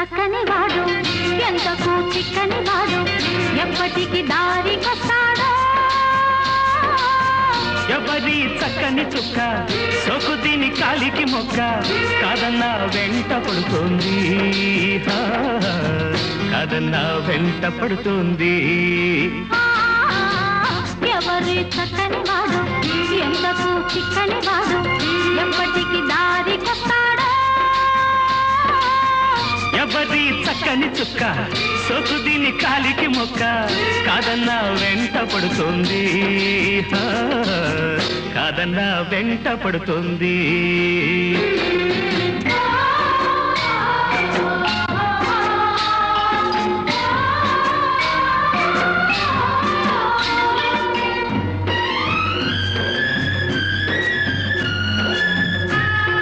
చక్కని వాడు ఎంతకు చిక్కని వాడు ఎప్పటికి దారికొస్తాడో ఎవరి చక్కని చుక్క సోకు దీని కాలికి మొక్క కాదన్నా వెంట పడుతుంది కాదన్నా వెంట పడుతుంది ఎవరి చక్కని వాడు ఎంతకు చిక్కని వాడు ఎప్పటికి దారికొస్తాడో ఎవరి చక్కని చుక్క సోకు దీని కాలికి మొక్క కాదన్నా వెంట పడుతుంది కాదన్నా వెంట పడుతుంది